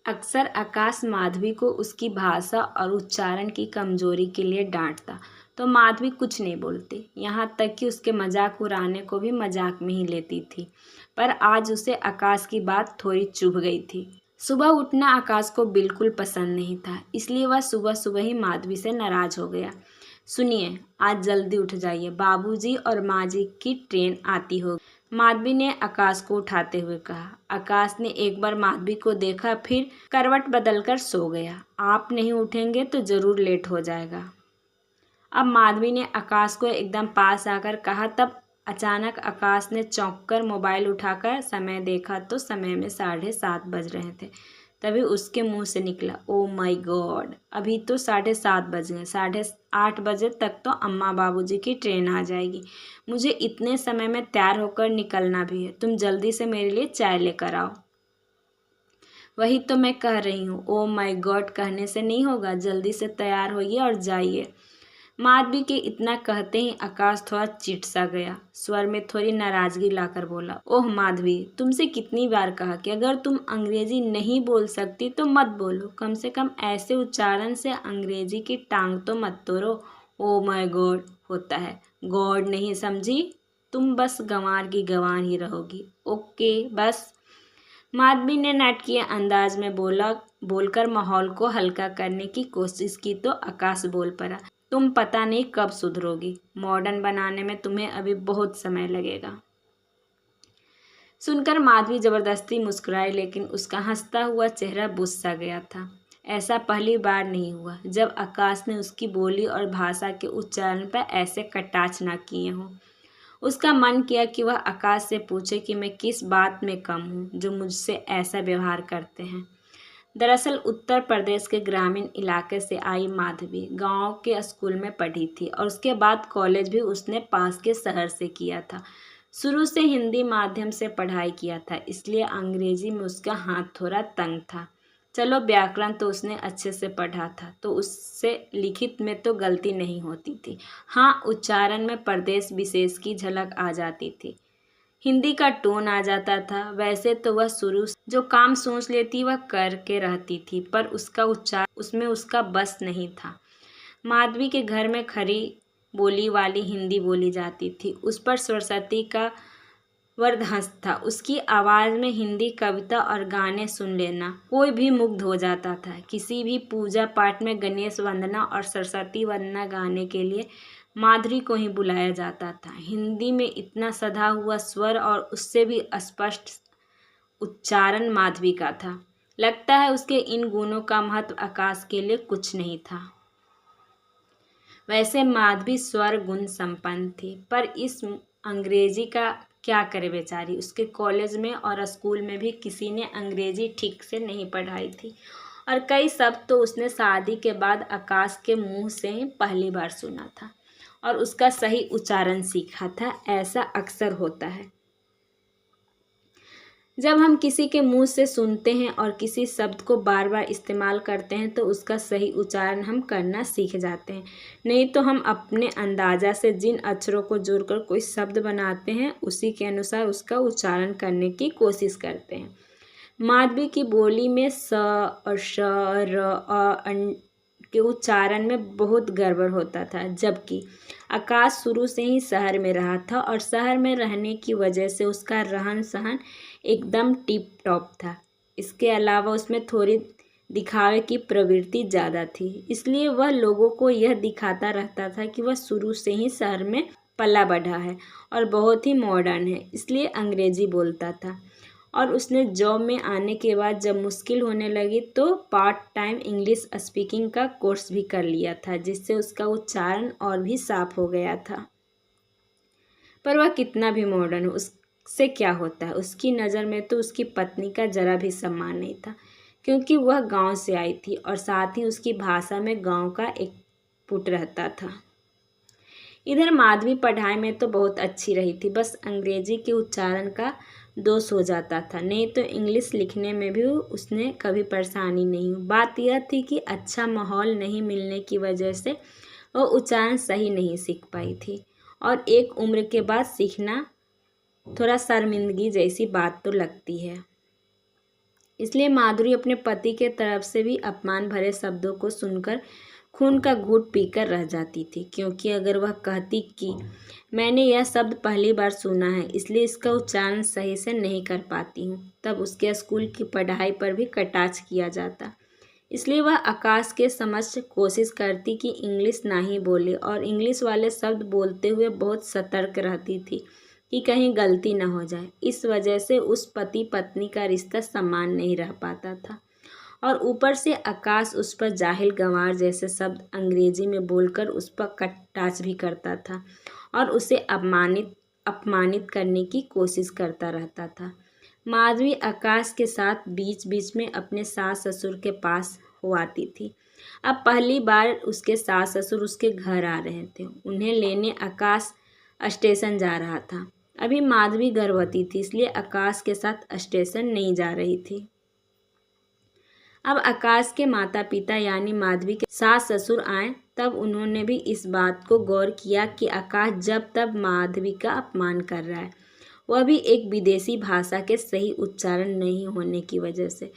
अक्सर आकाश माधवी को उसकी भाषा और उच्चारण की कमजोरी के लिए डांटता, तो माधवी कुछ नहीं बोलती, यहाँ तक कि उसके मजाक उड़ाने को भी मजाक में ही लेती थी। पर आज उसे आकाश की बात थोड़ी चुभ गई थी। सुबह उठना आकाश को बिल्कुल पसंद नहीं था, इसलिए वह सुबह सुबह ही माधवी से नाराज हो गया। सुनिए, आज जल्दी उठ जाइए, बाबूजी और माँ जी की ट्रेन आती होगी, माधवी ने आकाश को उठाते हुए कहा। आकाश ने एक बार माधवी को देखा, फिर करवट बदलकर सो गया। आप नहीं उठेंगे तो जरूर लेट हो जाएगा। अब माधवी ने आकाश को एकदम पास आकर कहा। तब अचानक आकाश ने चौंककर मोबाइल उठाकर समय देखा तो समय में 7:30 बज रहे थे। तभी उसके मुंह से निकला, ओ माय गॉड, अभी तो 7:30 बज गए। 8:30 बजे तक तो अम्मा बाबूजी की ट्रेन आ जाएगी। मुझे इतने समय में तैयार होकर निकलना भी है। तुम जल्दी से मेरे लिए चाय लेकर आओ। वही तो मैं कह रही हूँ, ओ माय गॉड कहने से नहीं होगा, जल्दी से तैयार होइए और जाइए। माधवी के इतना कहते ही आकाश थोड़ा चिढ़ सा गया। स्वर में थोड़ी नाराजगी लाकर बोला, ओह माधवी, तुमसे कितनी बार कहा कि अगर तुम अंग्रेजी नहीं बोल सकती तो मत बोलो, कम से कम ऐसे उच्चारण से अंग्रेजी की टांग तो मत तोड़ो। ओ माय गॉड होता है, गॉड नहीं समझी, तुम बस गंवार की गंवार ही रहोगी। ओके बस। माधवी ने नाटकीय अंदाज में बोलकर माहौल को हल्का करने की कोशिश की तो आकाश बोल पड़ा, तुम पता नहीं कब सुधरोगी, मॉडर्न बनाने में तुम्हें अभी बहुत समय लगेगा। सुनकर माधवी जबरदस्ती मुस्कुराई, लेकिन उसका हंसता हुआ चेहरा बुझ सा गया था। ऐसा पहली बार नहीं हुआ जब आकाश ने उसकी बोली और भाषा के उच्चारण पर ऐसे कटाक्ष न किए हों। उसका मन किया कि वह आकाश से पूछे कि मैं किस बात में कम हूँ जो मुझसे ऐसा व्यवहार करते हैं। दरअसल उत्तर प्रदेश के ग्रामीण इलाके से आई माधवी गांव के स्कूल में पढ़ी थी और उसके बाद कॉलेज भी उसने पास के शहर से किया था। शुरू से हिंदी माध्यम से पढ़ाई किया था, इसलिए अंग्रेजी में उसका हाथ थोड़ा तंग था। चलो, व्याकरण तो उसने अच्छे से पढ़ा था, तो उससे लिखित में तो गलती नहीं होती थी। हाँ, उच्चारण में प्रदेश विशेष की झलक आ जाती थी, हिंदी का टोन आ जाता था। वैसे तो वह शुरू से जो काम सोच लेती वह करके रहती थी, पर उसका उच्चारण उसमें उसका बस नहीं था। माधवी के घर में खरी बोली वाली हिंदी बोली जाती थी, उस पर सरस्वती का वरदहस्त था। उसकी आवाज़ में हिंदी कविता और गाने सुन लेना कोई भी मुग्ध हो जाता था। किसी भी पूजा पाठ में गणेश वंदना और सरस्वती वंदना गाने के लिए माधुरी को ही बुलाया जाता था। हिंदी में इतना सधा हुआ स्वर और उससे भी स्पष्ट उच्चारण माधवी का था। लगता है उसके इन गुणों का महत्व आकाश के लिए कुछ नहीं था। वैसे माधवी स्वर गुण संपन्न थी, पर इस अंग्रेजी का क्या करे बेचारी। उसके कॉलेज में और स्कूल में भी किसी ने अंग्रेजी ठीक से नहीं पढ़ाई थी और कई शब्द तो उसने शादी के बाद आकाश के मुंह से ही पहली बार सुना था और उसका सही उच्चारण सीखा था। ऐसा अक्सर होता है, जब हम किसी के मुंह से सुनते हैं और किसी शब्द को बार बार इस्तेमाल करते हैं तो उसका सही उच्चारण हम करना सीख जाते हैं। नहीं तो हम अपने अंदाज़ा से जिन अक्षरों को जोड़कर कोई शब्द बनाते हैं उसी के अनुसार उसका उच्चारण करने की कोशिश करते हैं। माधवी की बोली में स और श, र, अ के उच्चारण में बहुत गड़बड़ होता था, जबकि आकाश शुरू से ही शहर में रहा था और शहर में रहने की वजह से उसका रहन सहन एकदम टिप टॉप था। इसके अलावा उसमें थोड़ी दिखावे की प्रवृत्ति ज़्यादा थी, इसलिए वह लोगों को यह दिखाता रहता था कि वह शुरू से ही शहर में पला बढ़ा है और बहुत ही मॉडर्न है, इसलिए अंग्रेजी बोलता था। और उसने जॉब में आने के बाद जब मुश्किल होने लगी तो पार्ट टाइम इंग्लिश स्पीकिंग का कोर्स भी कर लिया था, जिससे उसका उच्चारण और भी साफ हो गया था। पर वह कितना भी मॉडर्न हो, उससे क्या होता है। उसकी नज़र में तो उसकी पत्नी का जरा भी सम्मान नहीं था, क्योंकि वह गांव से आई थी और साथ ही उसकी भाषा में गांव का एक पुट रहता था। इधर माधवी पढ़ाई में तो बहुत अच्छी रही थी, बस अंग्रेजी के उच्चारण का दोष हो जाता था, नहीं तो इंग्लिश लिखने में भी उसने कभी परेशानी नहीं हुई। बात यह थी कि अच्छा माहौल नहीं मिलने की वजह से वह उच्चारण सही नहीं सीख पाई थी और एक उम्र के बाद सीखना थोड़ा शर्मिंदगी जैसी बात तो लगती है। इसलिए माधुरी अपने पति के तरफ से भी अपमान भरे शब्दों को सुनकर खून का घूंट पीकर रह जाती थी, क्योंकि अगर वह कहती कि मैंने यह शब्द पहली बार सुना है इसलिए इसका उच्चारण सही से नहीं कर पाती हूँ, तब उसके स्कूल की पढ़ाई पर भी कटाक्ष किया जाता। इसलिए वह आकाश के समक्ष कोशिश करती कि इंग्लिश ना ही बोले और इंग्लिश वाले शब्द बोलते हुए बहुत सतर्क रहती थी कि कहीं गलती न हो जाए। इस वजह से उस पति पत्नी का रिश्ता समान नहीं रह पाता था और ऊपर से आकाश उस पर जाहिल गंवार जैसे शब्द अंग्रेजी में बोलकर उस पर कटाक्ष भी करता था और उसे अपमानित करने की कोशिश करता रहता था। माधवी आकाश के साथ बीच बीच में अपने सास ससुर के पास हो आती थी। अब पहली बार उसके सास ससुर उसके घर आ रहे थे। उन्हें लेने आकाश स्टेशन जा रहा था। अभी माधवी गर्भवती थी, इसलिए आकाश के साथ स्टेशन नहीं जा रही थी। अब आकाश के माता पिता यानी माधवी के सास ससुर आए, तब उन्होंने भी इस बात को गौर किया कि आकाश जब तब माधवी का अपमान कर रहा है, वह भी एक विदेशी भाषा के सही उच्चारण नहीं होने की वजह से।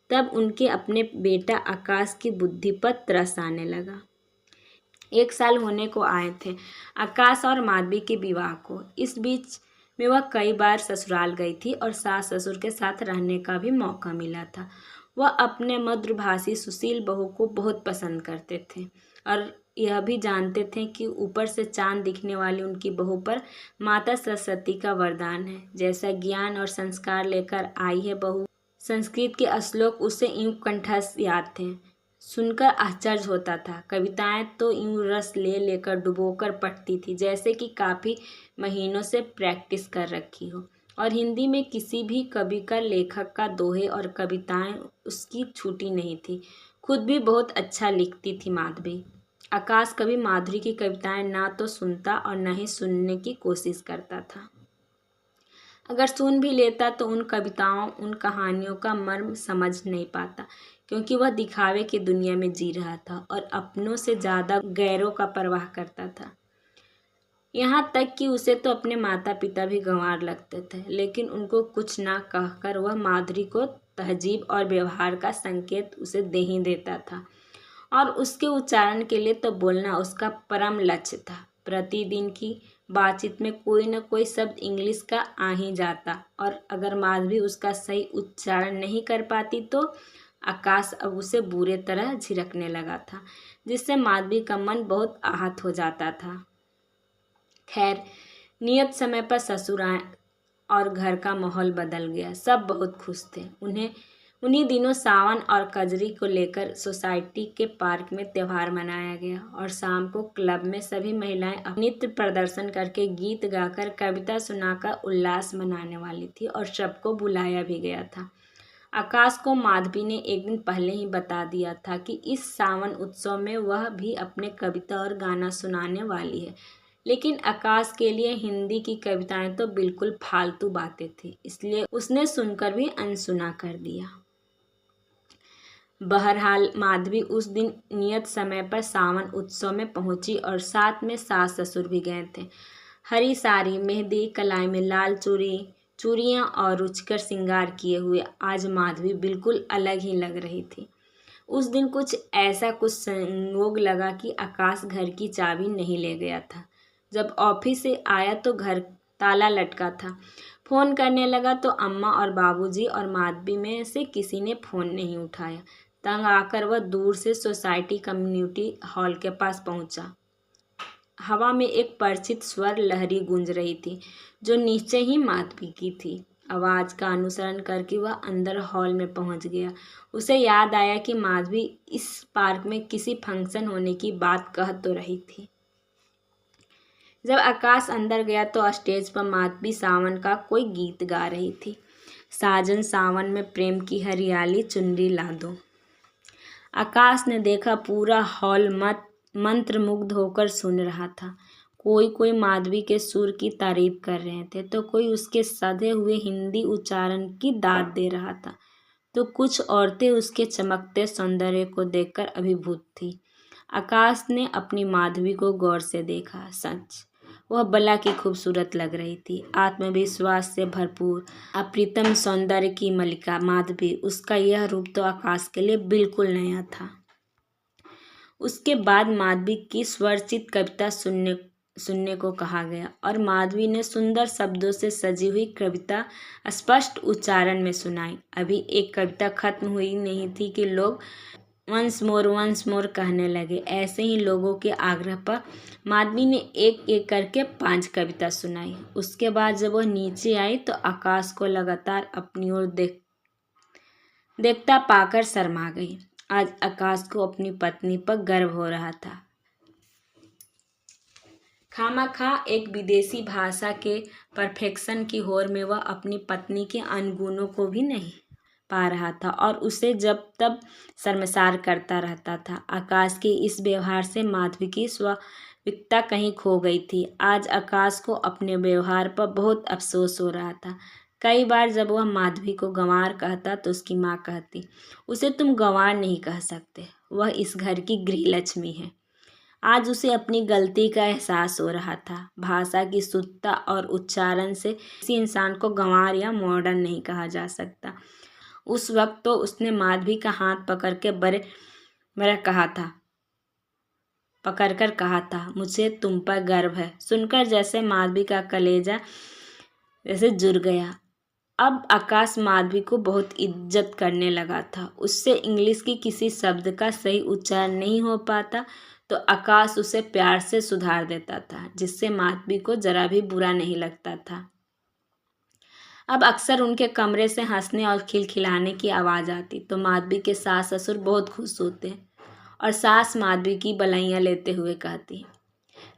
तब उनके अपने बेटा आकाश की बुद्धि पर तरस आने लगा। 1 साल होने को आए थे आकाश और माधवी के विवाह को। इस बीच में वह कई बार ससुराल गई थी और सास ससुर के साथ रहने का भी मौका मिला था। वह अपने मधुरभाषी सुशील बहू को बहुत पसंद करते थे और यह भी जानते थे कि ऊपर से चांद दिखने वाली उनकी बहू पर माता सरस्वती का वरदान है। जैसा ज्ञान और संस्कार लेकर आई है बहू, संस्कृत के श्लोक उसे यूं कंठस्थ याद थे, सुनकर आश्चर्य होता था। कविताएं तो यूं रस ले लेकर डुबोकर पढ़ती थी जैसे कि काफ़ी महीनों से प्रैक्टिस कर रखी हो। और हिंदी में किसी भी कवि का लेखक का दोहे और कविताएं उसकी छूटी नहीं थी। खुद भी बहुत अच्छा लिखती थी माधवी। आकाश कभी माधुरी की कविताएं ना तो सुनता और न ही सुनने की कोशिश करता था। अगर सुन भी लेता तो उन कविताओं उन कहानियों का मर्म समझ नहीं पाता, क्योंकि वह दिखावे की दुनिया में जी रहा था और अपनों से ज़्यादा गैरों का परवाह करता था। यहाँ तक कि उसे तो अपने माता पिता भी गंवार लगते थे, लेकिन उनको कुछ ना कहकर वह माधुरी को तहजीब और व्यवहार का संकेत उसे दे ही देता था और उसके उच्चारण के लिए तो बोलना उसका परम लक्ष्य था। प्रतिदिन की बातचीत में कोई न कोई शब्द इंग्लिश का आ ही जाता और अगर माधवी उसका सही उच्चारण नहीं कर पाती तो आकाश अब उसे बुरे तरह झिड़कने लगा था, जिससे माधवी का मन बहुत आहत हो जाता था। खैर, नियत समय पर ससुर आए और घर का माहौल बदल गया। सब बहुत खुश थे। उन्हीं दिनों सावन और कजरी को लेकर सोसाइटी के पार्क में त्यौहार मनाया गया और शाम को क्लब में सभी महिलाएं नृत्य प्रदर्शन करके गीत गाकर कविता सुनाकर उल्लास मनाने वाली थी और सबको बुलाया भी गया था। आकाश को माधवी ने एक दिन पहले ही बता दिया था कि इस सावन उत्सव में वह भी अपने कविता और गाना सुनाने वाली है, लेकिन आकाश के लिए हिंदी की कविताएं तो बिल्कुल फालतू बातें थी, इसलिए उसने सुनकर भी अनसुना कर दिया। बहरहाल माधवी उस दिन नियत समय पर सावन उत्सव में पहुंची और साथ में सास ससुर भी गए थे। हरी साड़ी, मेहंदी, कलाई में लाल चूड़ियाँ और रुचिकर श्रृंगार किए हुए आज माधवी बिल्कुल अलग ही लग रही थी। उस दिन कुछ संयोग लगा कि आकाश घर की चाबी नहीं ले गया था। जब ऑफिस से आया तो घर ताला लटका था। फ़ोन करने लगा तो अम्मा और बाबूजी और माधवी में से किसी ने फ़ोन नहीं उठाया। तंग आकर वह दूर से सोसाइटी कम्युनिटी हॉल के पास पहुंचा। हवा में एक परिचित स्वर लहरी गूंज रही थी, जो नीचे ही माधवी की थी। आवाज़ का अनुसरण करके वह अंदर हॉल में पहुंच गया। उसे याद आया कि माधवी इस पार्क में किसी फंक्शन होने की बात कह तो रही थी। जब आकाश अंदर गया तो स्टेज पर माधवी सावन का कोई गीत गा रही थी। साजन सावन में प्रेम की हरियाली चुनरी ला दो। आकाश ने देखा पूरा हॉल मंत्रमुग्ध होकर सुन रहा था। कोई माधवी के सुर की तारीफ कर रहे थे तो कोई उसके सधे हुए हिंदी उच्चारण की दाद दे रहा था, तो कुछ औरतें उसके चमकते सौंदर्य को देखकर अभिभूत थी। आकाश ने अपनी माधवी को गौर से देखा। सच वह बला की खूबसूरत लग रही थी, आत्मविश्वास से भरपूर, अप्रतिम सौंदर्य की मलिका माधवी। उसका यह रूप तो आकाश के लिए बिल्कुल नया था। उसके बाद माधवी की स्वरचित कविता सुनने को कहा गया और माधवी ने सुंदर शब्दों से सजी हुई कविता स्पष्ट उच्चारण में सुनाई। अभी एक कविता खत्म हुई नहीं थी कि लोग वंस मोर कहने लगे। ऐसे ही लोगों के आग्रह पर माधवी ने एक एक करके 5 कविता सुनाई। उसके बाद जब वह नीचे आई तो आकाश को लगातार अपनी ओर देखता पाकर शर्मा गई। आज आकाश को अपनी पत्नी पर गर्व हो रहा था। खामखा एक विदेशी भाषा के परफेक्शन की होड़ में वह अपनी पत्नी के अनगुणों को भी नहीं पा रहा था और उसे जब तब शर्मसार करता रहता था। आकाश के इस व्यवहार से माधवी की स्वाभाविकता कहीं खो गई थी। आज आकाश को अपने व्यवहार पर बहुत अफसोस हो रहा था। कई बार जब वह माधवी को गंवार कहता तो उसकी माँ कहती, उसे तुम गंवार नहीं कह सकते, वह इस घर की गृहलक्ष्मी है। आज उसे अपनी गलती का एहसास हो रहा था। भाषा की शुद्धता और उच्चारण से किसी इंसान को गंवार या मॉडर्न नहीं कहा जा सकता। उस वक्त तो उसने माधवी का हाथ पकड़कर कहा था, मुझे तुम पर गर्व है। सुनकर जैसे माधवी का कलेजा जैसे जुड़ गया। अब आकाश माधवी को बहुत इज्जत करने लगा था। उससे इंग्लिश की किसी शब्द का सही उच्चारण नहीं हो पाता तो आकाश उसे प्यार से सुधार देता था, जिससे माधवी को जरा भी बुरा नहीं लगता था। अब अक्सर उनके कमरे से हंसने और खिलखिलाने की आवाज़ आती तो माधवी के सास ससुर बहुत खुश होते और सास माधवी की बलैयाँ लेते हुए कहती,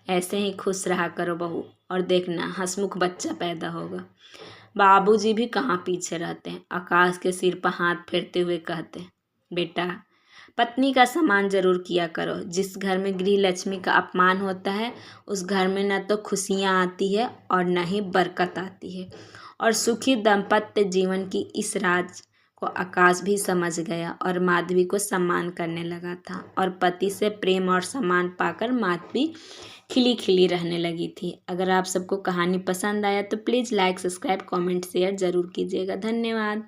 ऐसे ही खुश रहा करो बहू, और देखना हंसमुख बच्चा पैदा होगा। बाबूजी भी कहाँ पीछे रहते हैं। आकाश के सिर पर हाथ फेरते हुए कहते, बेटा पत्नी का सम्मान जरूर किया करो। जिस घर में गृहलक्ष्मी का अपमान होता है उस घर में न तो खुशियाँ आती है और न ही बरकत आती है। और सुखी दाम्पत्य जीवन की इस राज को आकाश भी समझ गया और माधवी को सम्मान करने लगा था और पति से प्रेम और सम्मान पाकर माधवी खिली खिली रहने लगी थी। अगर आप सबको कहानी पसंद आया तो please like, subscribe, comment, share ज़रूर कीजिएगा। धन्यवाद।